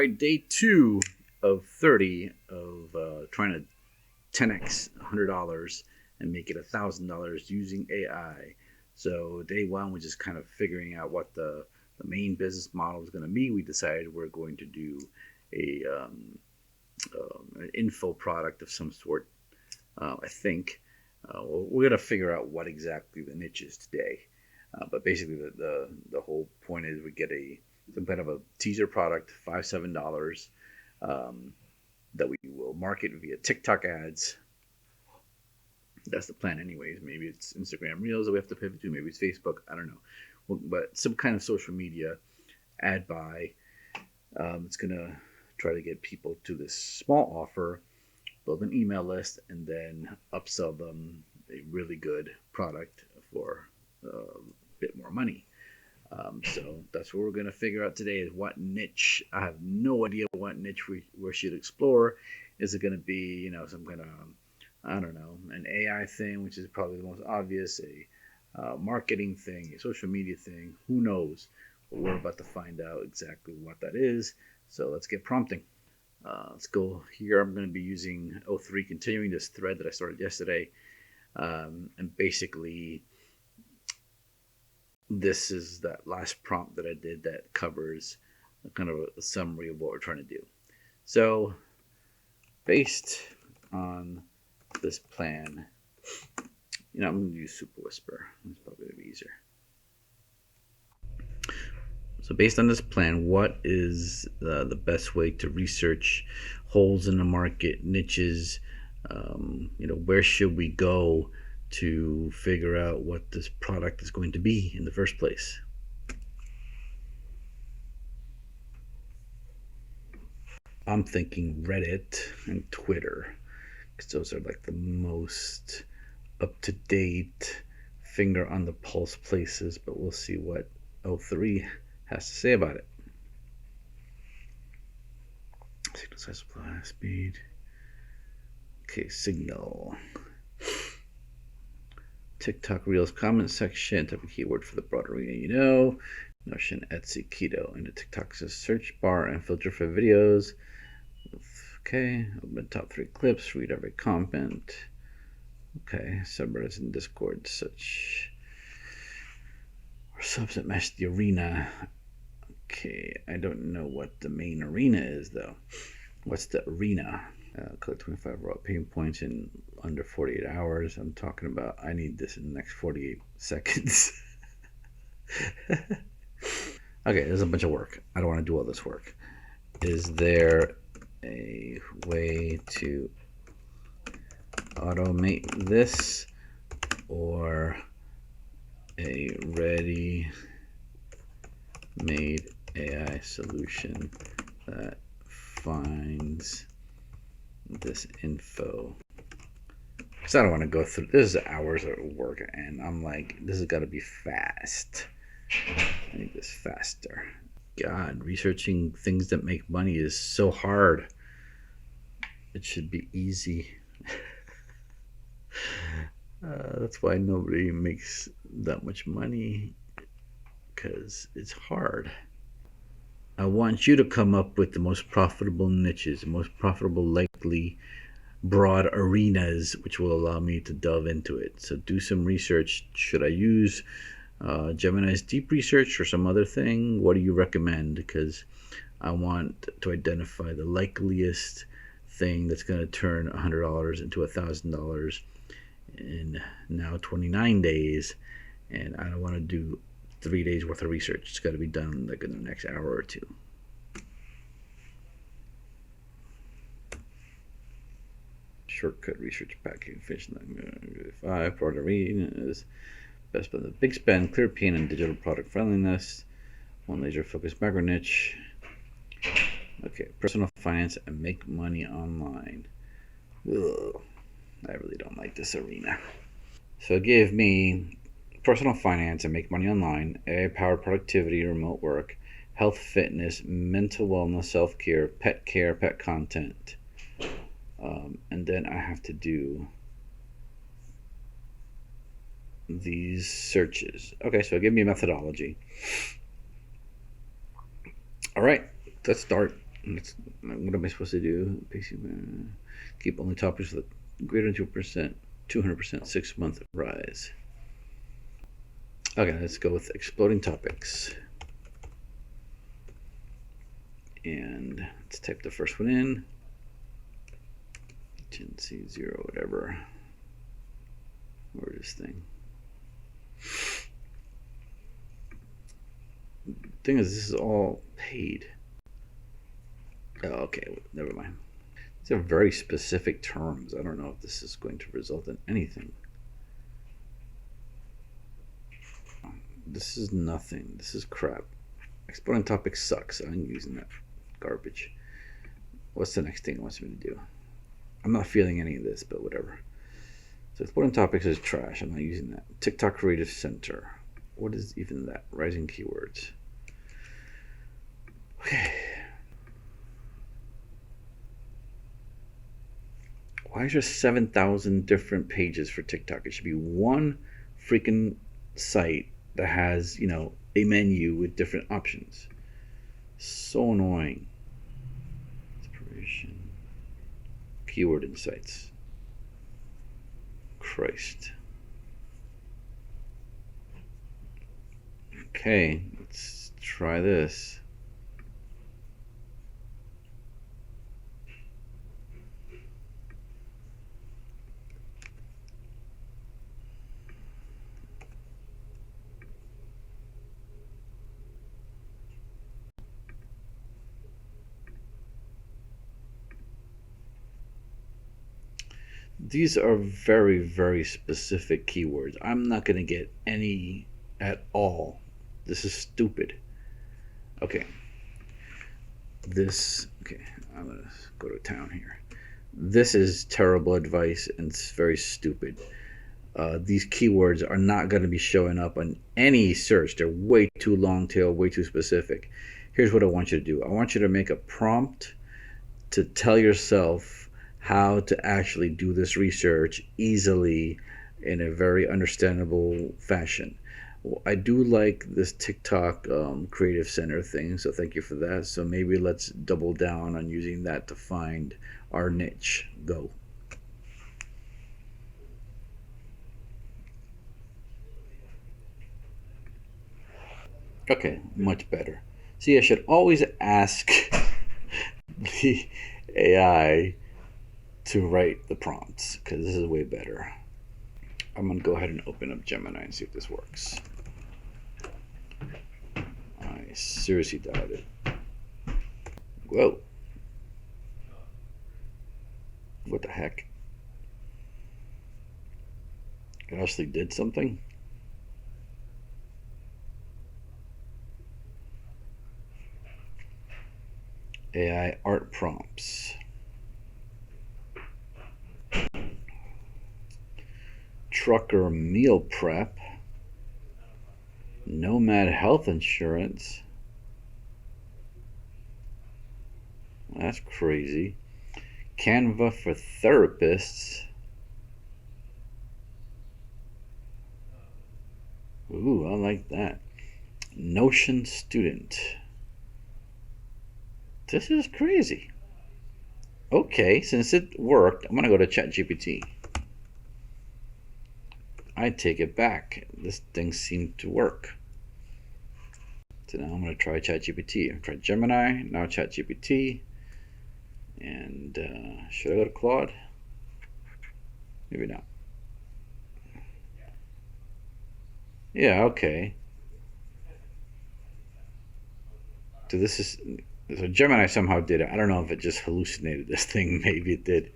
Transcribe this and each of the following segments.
right, day 2 of 30 of trying to 10x $100 and make it $1,000 using AI. So day 1 was just kind of figuring out what the main business model is going to be. We decided we're going to do a an info product of some sort. I think we're going to figure out what exactly the niche is today. But basically, the whole point is we get some kind of a teaser product, $5-7, that we will market via TikTok ads. That's the plan, anyways. Maybe it's Instagram Reels that we have to pivot to. Maybe it's Facebook. I don't know. But some kind of social media ad buy. It's gonna try to get people to this small offer, build an email list, and then upsell them a really good product for a bit more money. So that's what we're going to figure out today is what niche. I have no idea what niche we should explore. Is it going to be, some kind of, I don't know, an AI thing, which is probably the most obvious, a marketing thing, a social media thing, who knows? But we're about to find out exactly what that is. So let's get prompting. Let's go here. I'm going to be using O3, continuing this thread that I started yesterday. And basically, this is that last prompt that I did that covers kind of a summary of what we're trying to do. So, based on this plan, I'm going to use Super Whisper. It's probably going to be easier. So based on this plan, what is the best way to research holes in the market, niches? Where should we go to figure out what this product is going to be in the first place? I'm thinking Reddit and Twitter, because those are like the most up-to-date, finger on the pulse places, but we'll see what O3 has to say about it. Signal size, supply, speed. Okay, signal. TikTok Reels comment section, type of keyword for the broader arena, Notion, Etsy, Keto, in the TikTok search bar and filter for videos. Okay, open top 3 clips, read every comment. Okay, subreddits and Discord, such or subs that match the arena. Okay, I don't know what the main arena is though. What's the arena? Collect 25 raw pain points in under 48 hours. I'm talking about I need this in the next 48 seconds. Okay, there's a bunch of work. I don't want to do all this work. Is there a way to automate this or a ready-made AI solution that finds this info? Because I don't want to go through this. Is hours of work, and I'm like, this has got to be fast. I need this faster. God, researching things that make money is so hard. It should be easy. That's why nobody makes that much money, because it's hard. I want you to come up with the most profitable niches, the most profitable, likely broad arenas, which will allow me to delve into it. So do some research. Should I use Gemini's deep research or some other thing? What do you recommend? Because I want to identify the likeliest thing that's going to turn $100 into $1,000 in now 29 days, and I don't want to do 3 days worth of research. It's got to be done like in the next hour or two. Shortcut research packing, fish 5 broad arenas, best spend, the big spend, clear pain, and digital product friendliness. One laser focused macro niche. Okay, personal finance and make money online. Ugh, I really don't like this arena. So it gave me personal finance and make money online, AI-powered productivity, remote work, health, fitness, mental wellness, self-care, pet content. And then I have to do these searches. Okay, so give me a methodology. All right, let's start. What am I supposed to do? Keep only topics with greater than 2%, 200% 6-month rise. Okay, let's go with exploding topics. And let's type the first one in. Gen C 0, whatever. Where's this thing? Thing is, this is all paid. Oh, okay, never mind. These are very specific terms. I don't know if this is going to result in anything. This is nothing. This is crap. Exploding topic sucks. I'm using that garbage. What's the next thing it wants me to do? I'm not feeling any of this, but whatever. So exploding topics is trash. I'm not using that. TikTok Creative Center. What is even that? Rising keywords. Okay. Why is there 7,000 different pages for TikTok? It should be one freaking site that has, a menu with different options. So annoying. Inspiration. Keyword insights. Christ. Okay, let's try this. These are very, very specific keywords. I'm not going to get any at all. This is stupid. Okay. Okay, I'm going to go to town here. This is terrible advice and it's very stupid. These keywords are not going to be showing up on any search. They're way too long tail, way too specific. Here's what I want you to do. I want you to make a prompt to tell yourself how to actually do this research easily in a very understandable fashion. Well, I do like this TikTok Creative Center thing, so thank you for that. So maybe let's double down on using that to find our niche. Go. Okay, much better. See, I should always ask the AI to write the prompts because this is way better. I'm gonna go ahead and open up Gemini and see if this works. I seriously doubt it. Whoa. What the heck? It actually did something? AI art prompts. Trucker meal prep. Nomad health insurance. That's crazy. Canva for therapists. Ooh, I like that. Notion student. This is crazy. Okay, since it worked, I'm going to go to ChatGPT. I take it back. This thing seemed to work. So now I'm going to try ChatGPT. I've tried Gemini, now ChatGPT. And should I go to Claude? Maybe not. Yeah, okay. So Gemini somehow did it. I don't know if it just hallucinated this thing. Maybe it did.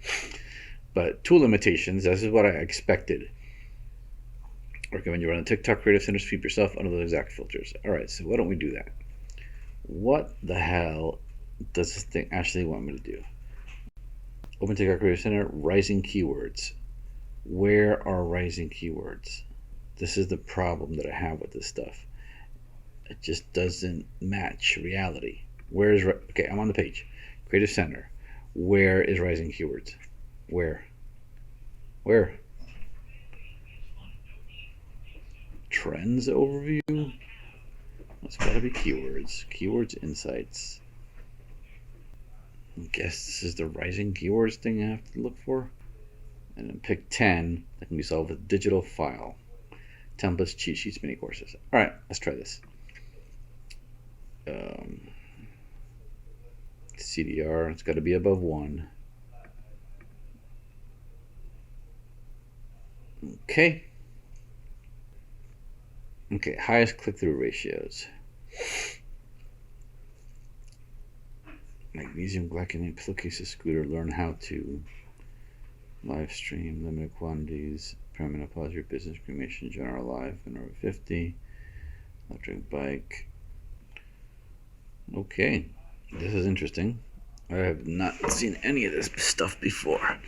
But tool limitations, this is what I expected. Okay, when you run a TikTok Creative Center, sweep yourself under those exact filters. All right, so why don't we do that? What the hell does this thing actually want me to do? Open TikTok Creative Center, rising keywords. Where are rising keywords? This is the problem that I have with this stuff. It just doesn't match reality. Okay, I'm on the page. Creative Center. Where is rising keywords? Where? Trends overview? That's gotta be keywords. Keywords insights. I guess this is the rising keywords thing I have to look for. And then pick 10 that can be solved with digital file. Templates, cheat sheets, mini courses. All right, let's try this. CDR, it's got to be above 1. Okay. Okay, highest click-through ratios. Magnesium glycinate pillowcases scooter. Learn how to live stream limited quantities. Perimenopause, your business, cremation, general life, and over 50. Electric bike. Okay, this is interesting. I have not seen any of this stuff before. At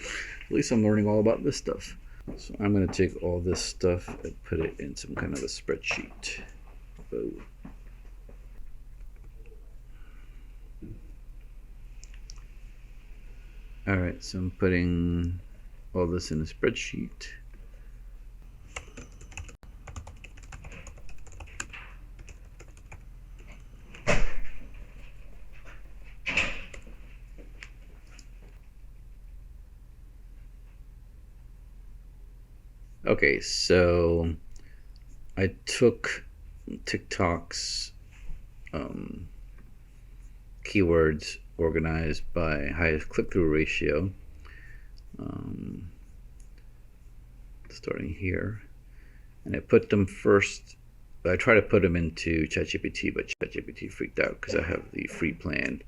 least I'm learning all about this stuff. So I'm going to take all this stuff and put it in some kind of a spreadsheet. Boom. All right, so I'm putting all this in a spreadsheet. Okay, so I took TikTok's keywords organized by highest click-through ratio, starting here, and I put them first. I try to put them into ChatGPT, but ChatGPT freaked out because I have the free plan,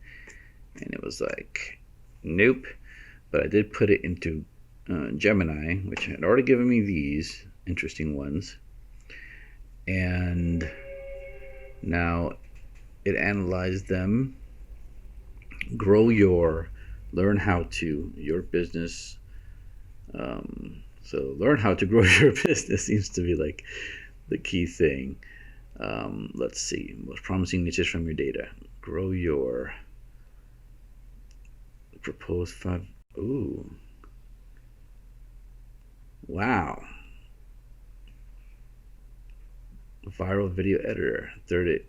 and it was like, nope. But I did put it into Gemini, which had already given me these interesting ones, and now it analyzed them. Grow your, learn how to, your business. So learn how to grow your business seems to be like the key thing. Let's see, most promising niches from your data. Grow your proposed 5. Ooh. Wow. Viral video editor. 30-day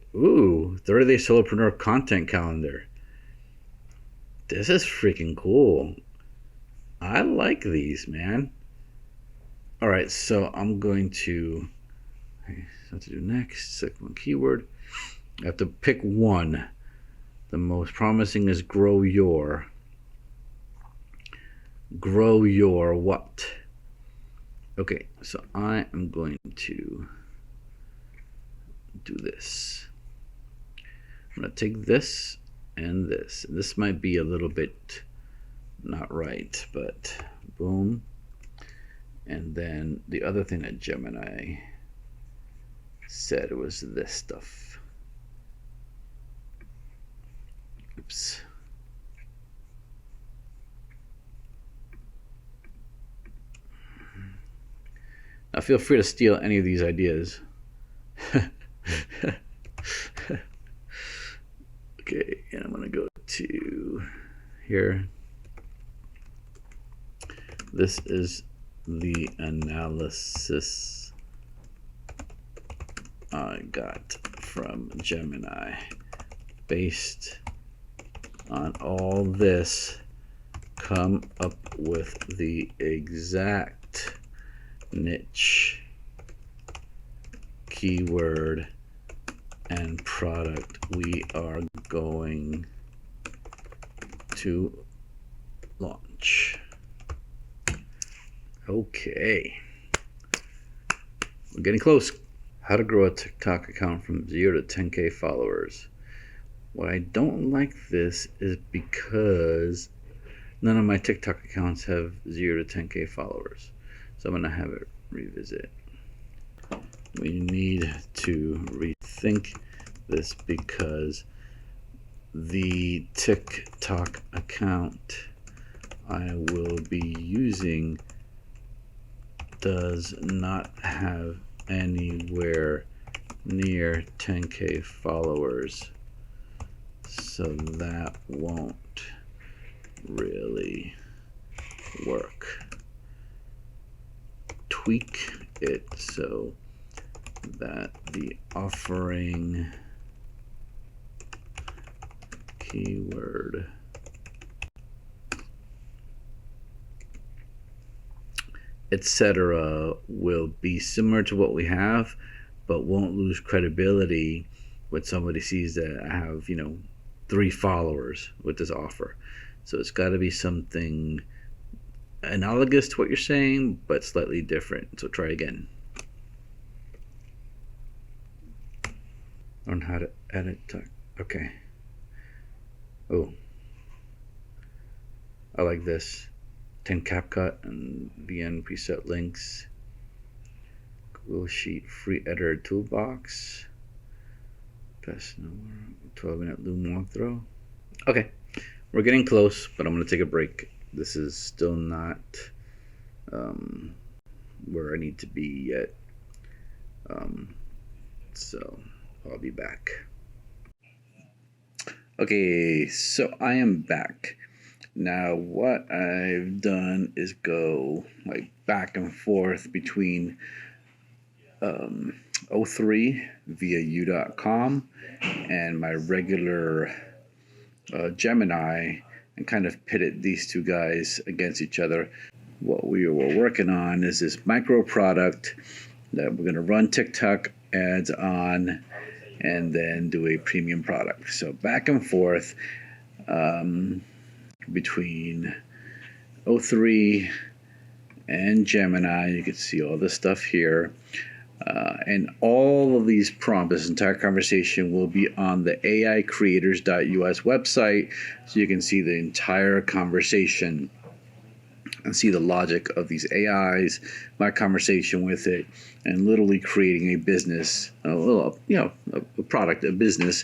solopreneur content calendar. This is freaking cool. I like these, man. All right, so I'm going to, what to do next? Select one keyword. I have to pick one. The most promising is grow your what? Okay, so I am going to do this. I'm going to take this and this. This might be a little bit not right, but boom. And then the other thing that Gemini said was this stuff. Oops. Now feel free to steal any of these ideas. Okay, and I'm going to go to here. This is the analysis I got from Gemini. Based on all this, come up with the exact niche, keyword, and product we are going to launch. Okay, we're getting close. How to grow a TikTok account from 0 to 10K followers. What I don't like this is because none of my TikTok accounts have 0 to 10K followers. So I'm gonna have it revisit. We need to rethink this because the TikTok account I will be using does not have anywhere near 10K followers, so that won't really work. Tweak it so that the offering keyword etc., will be similar to what we have, but won't lose credibility when somebody sees that I have, 3 followers with this offer. So it's got to be something analogous to what you're saying, but slightly different. So try again. Learn how to edit. Okay. Oh, I like this. 10 CapCut and VN preset links. Google Sheet free editor toolbox. Best 12-minute Loom walkthrough. Okay, we're getting close, but I'm going to take a break. This is still not where I need to be yet. So I'll be back. Okay, so I am back. Now what I've done is go like back and forth between O3 via u.com and my regular Gemini, and kind of pitted these two guys against each other. What we were working on is this micro product that we're going to run TikTok ads on and then do a premium product. So back and forth between O3 and Gemini. You can see all this stuff here. And all of these prompts, this entire conversation will be on the aicreators.us website, so you can see the entire conversation and see the logic of these AIs, my conversation with it, and literally creating a business, a product, a business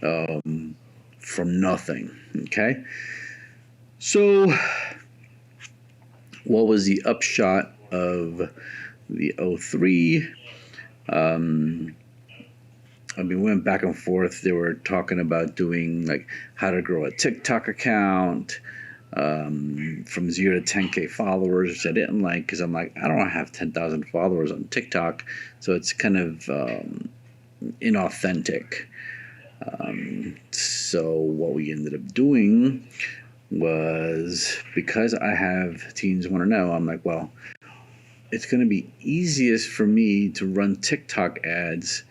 from nothing. Okay. So, what was the upshot of the O3? We went back and forth. They were talking about doing like how to grow a TikTok account from 0 to 10K followers, which I didn't like because I'm like, I don't have 10,000 followers on TikTok, so it's kind of inauthentic. So what we ended up doing was, because I have Teens Want to Know, I'm like, well, it's going to be easiest for me to run TikTok ads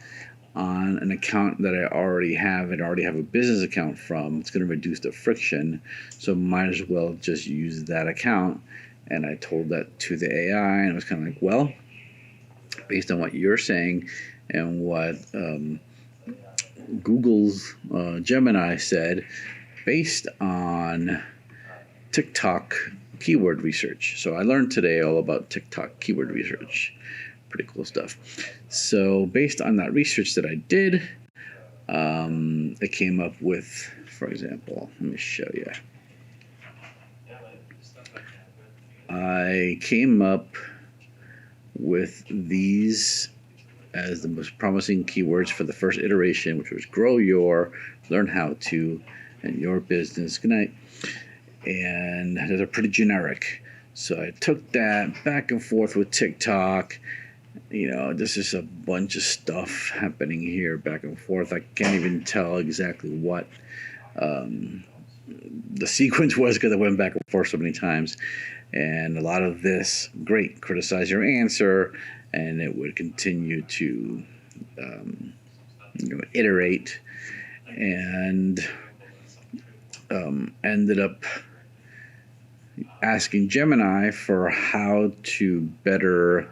on an account that I already have and already have a business account from. It's going to reduce the friction, so might as well just use that account. And I told that to the AI, and it was kind of like, well, based on what you're saying and what Google's Gemini said, based on TikTok keyword research. So I learned today all about TikTok keyword research. Pretty cool stuff. So based on that research that I did, it came up with, for example, let me show you. I came up with these as the most promising keywords for the first iteration, which was grow your, learn how to, and your business. Good night. And they're pretty generic. So I took that back and forth with TikTok. This is a bunch of stuff happening here back and forth. I can't even tell exactly what the sequence was because I went back and forth so many times. And a lot of this, great, criticize your answer, and it would continue to iterate, and ended up asking Gemini for how to better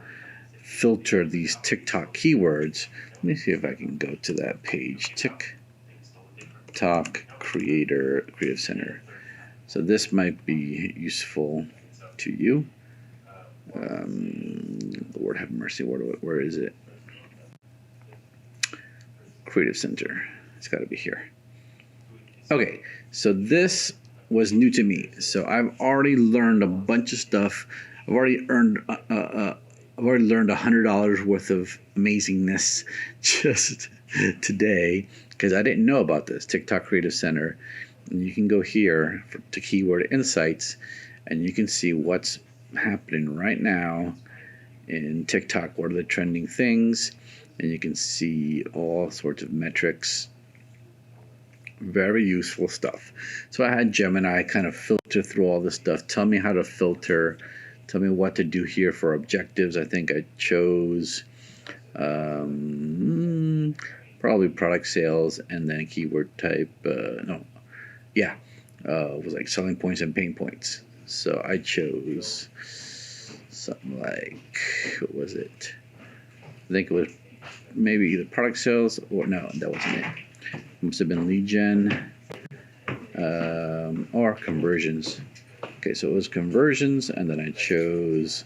filter these TikTok keywords. Let me see if I can go to that page, TikTok Creative Center. So this might be useful to you. Lord have mercy, where is it? Creative Center. It's got to be here. Okay, so this was new to me. So I've already learned a bunch of stuff. I've already learned $100 worth of amazingness just today because I didn't know about this TikTok Creative Center. And you can go here to Keyword Insights, and you can see what's happening right now in TikTok. What are the trending things? And you can see all sorts of metrics. Very useful stuff. So I had Gemini kind of filter through all this stuff, tell me how to filter tell me what to do here for objectives. I think I chose probably product sales and then keyword type. It was like selling points and pain points. So I chose something like, what was it? I think it was maybe either product sales or no, that wasn't it. It must have been lead gen or conversions. Okay, so it was conversions, and then I chose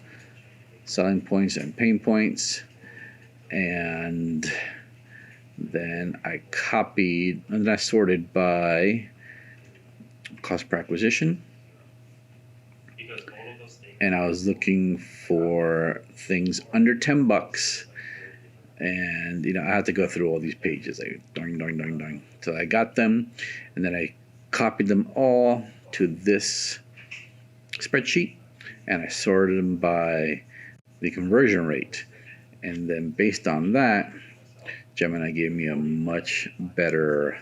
selling points and pain points, and then I copied and then I sorted by cost per acquisition. And I was looking for things under $10, and I had to go through all these pages, like doing. So I got them, and then I copied them all to this spreadsheet, and I sorted them by the conversion rate, and then based on that, Gemini gave me a much better.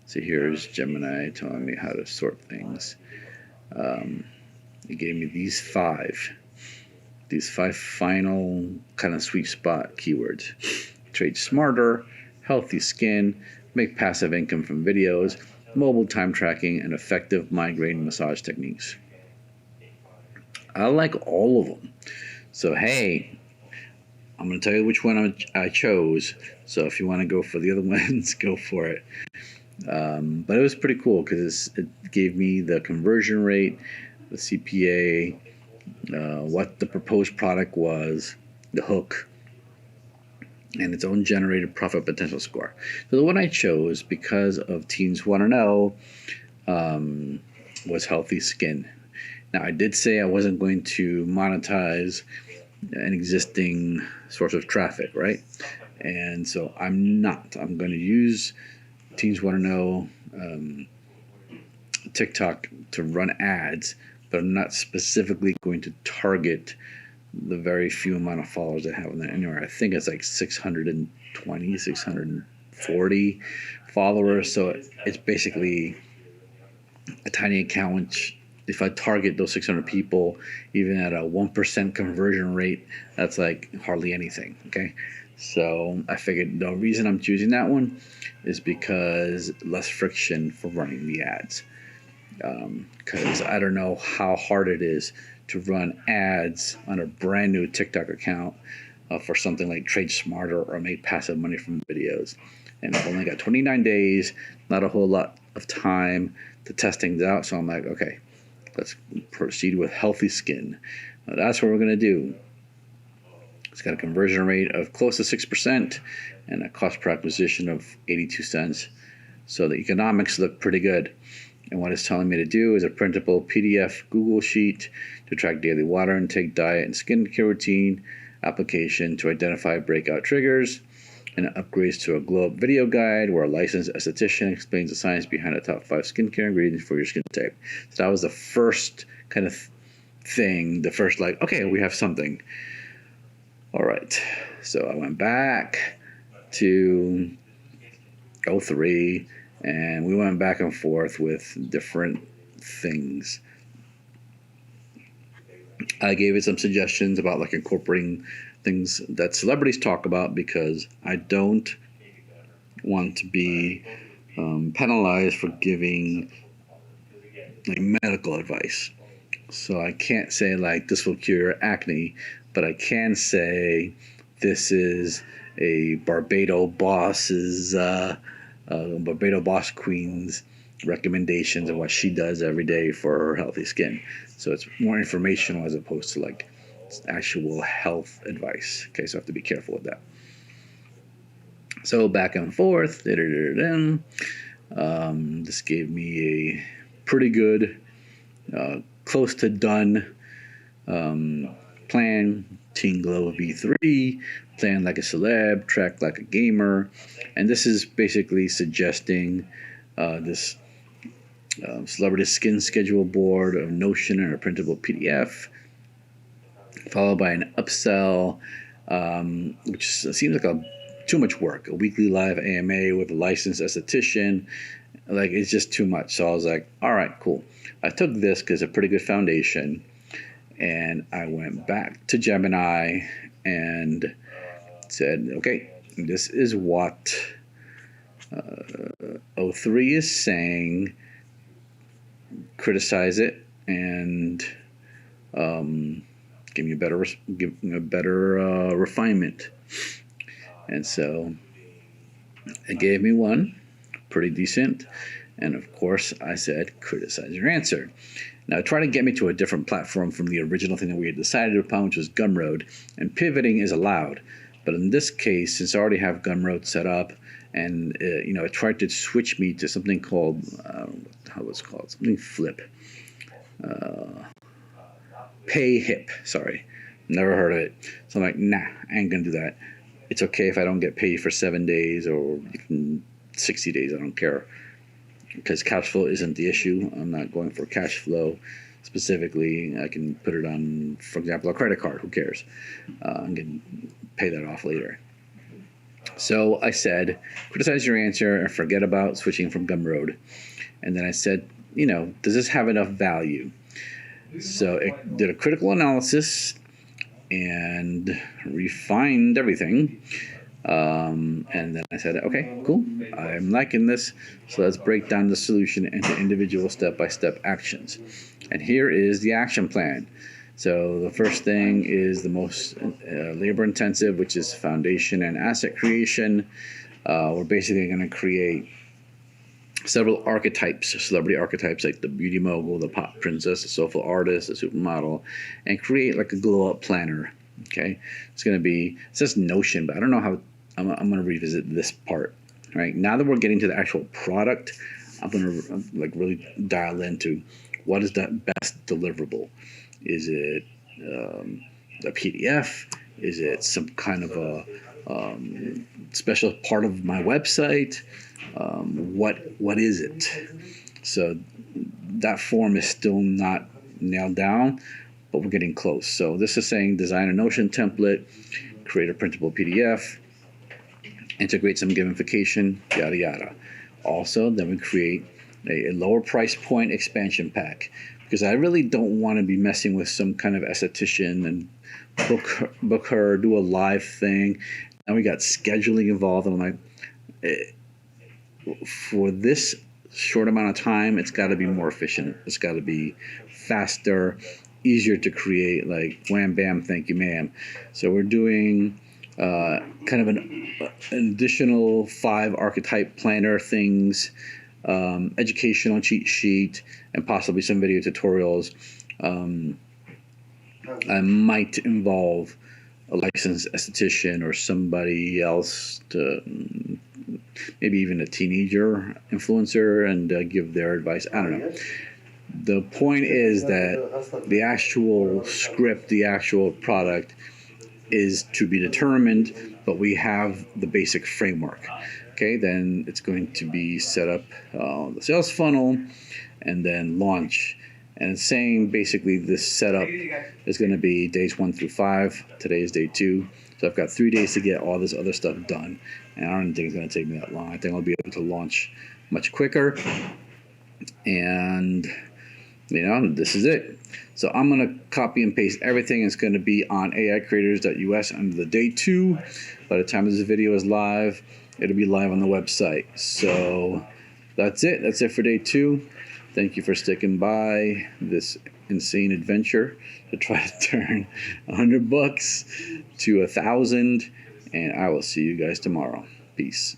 So here's Gemini telling me how to sort things. It gave me these five final kind of sweet spot keywords: trade smarter, healthy skin, make passive income from videos, mobile time tracking, and effective migraine massage techniques. I like all of them. So hey, I'm going to tell you which one I chose. So if you want to go for the other ones, go for it. But it was pretty cool because it gave me the conversion rate, the CPA, what the proposed product was, the hook, and its own generated profit potential score. So the one I chose because of Teens Want to Know was healthy skin. Now I did say I wasn't going to monetize an existing source of traffic, right? And so I'm not. I'm going to use Teens Want to Know TikTok to run ads, but I'm not specifically going to target the very few amount of followers I have on that anywhere. I think it's like 620, 640 followers. So it's basically a tiny account, which if I target those 600 people, even at a 1% conversion rate, that's like hardly anything, okay? So I figured the reason I'm choosing that one is because less friction for running the ads. Because I don't know how hard it is to run ads on a brand new TikTok account for something like Trade Smarter or make passive money from videos. And I've only got 29 days, not a whole lot of time to test things out. So I'm like, okay, let's proceed with healthy skin. Now that's what we're going to do. It's got a conversion rate of close to 6% and a cost per acquisition of 82 cents. So the economics look pretty good. And what it's telling me to do is a printable PDF Google Sheet to track daily water intake, diet, and skincare routine, application to identify breakout triggers, and upgrades to a glow-up video guide where a licensed esthetician explains the science behind the top 5 skincare ingredients for your skin type. So that was the first kind of thing, the first like, okay, we have something. All right, so I went back to 03, and we went back and forth with different things. I gave it some suggestions about like incorporating things that celebrities talk about because I don't want to be penalized for giving like medical advice. So I can't say like this will cure acne, but I can say this is a Barbados boss queen's recommendations of what she does every day for her healthy skin. So it's more informational as opposed to like actual health advice. Okay, so I have to be careful with that. So back and forth. This gave me a pretty good, close to done plan. Teen Glow V3, plan like a celeb, track like a gamer. And this is basically suggesting this celebrity skin schedule board of Notion and a printable PDF, followed by an upsell, which seems like too much work. A weekly live AMA with a licensed esthetician. Like, it's just too much. So I was like, all right, cool. I took this because it's a pretty good foundation. And I went back to Gemini and said, okay, this is what O3 is saying. Criticize it and give me a better refinement. And so it gave me one, pretty decent. And of course, I said, criticize your answer. Now, try to get me to a different platform from the original thing that we had decided upon, which was Gumroad. And pivoting is allowed. But in this case, since I already have Gumroad set up, and it tried to switch me to something called, how was it called? Something Flip. PayHip, sorry. Never heard of it. So I'm like, nah, I ain't going to do that. It's okay if I don't get paid for 7 days or even 60 days. I don't care. Because cash flow isn't the issue. I'm not going for cash flow specifically. I can put it on, for example, a credit card. Who cares? I'm going to pay that off later. So I said, criticize your answer and forget about switching from Gumroad. And then I said, does this have enough value? So it did a critical analysis and refined everything. And then I said, okay, cool. I'm liking this. So let's break down the solution into individual step-by-step actions. And here is the action plan. So the first thing is the most labor-intensive, which is foundation and asset creation. We're basically going to create several archetypes, celebrity archetypes like the beauty mogul, the pop princess, the soulful artist, the supermodel, and create like a glow-up planner. Okay, it's going to be, it says Notion, but I don't know how, I'm going to revisit this part. All right, now that we're getting to the actual product, I'm going to like really dial into what is the best deliverable. Is it a PDF? Is it some kind of a special part of my website? What is it? So that form is still not nailed down, but we're getting close. So this is saying design a Notion template, create a printable PDF, integrate some gamification, yada yada. Also, then we create a lower price point expansion pack, because I really don't want to be messing with some kind of esthetician and book her, do a live thing. And we got scheduling involved, and I'm like, for this short amount of time, it's got to be more efficient. It's got to be faster, easier to create, like wham, bam, thank you, ma'am. So we're doing kind of an additional 5 archetype planner things, educational cheat sheet, and possibly some video tutorials. I might involve a licensed esthetician or somebody else, to maybe even a teenager influencer, and give their advice. I don't know. The point is that the actual script, the actual product is to be determined, but we have the basic framework. Okay, then it's going to be set up the sales funnel and then launch. And it's saying basically this setup is going to be days 1 through 5. Today is day 2. So I've got 3 days to get all this other stuff done. And I don't think it's going to take me that long. I think I'll be able to launch much quicker. And, this is it. So I'm going to copy and paste everything. It's going to be on AIcreators.us under the day 2. By the time this video is live, it'll be live on the website. So that's it. That's it for day 2. Thank you for sticking by this insane adventure to try to turn $100 to 1,000. And I will see you guys tomorrow. Peace.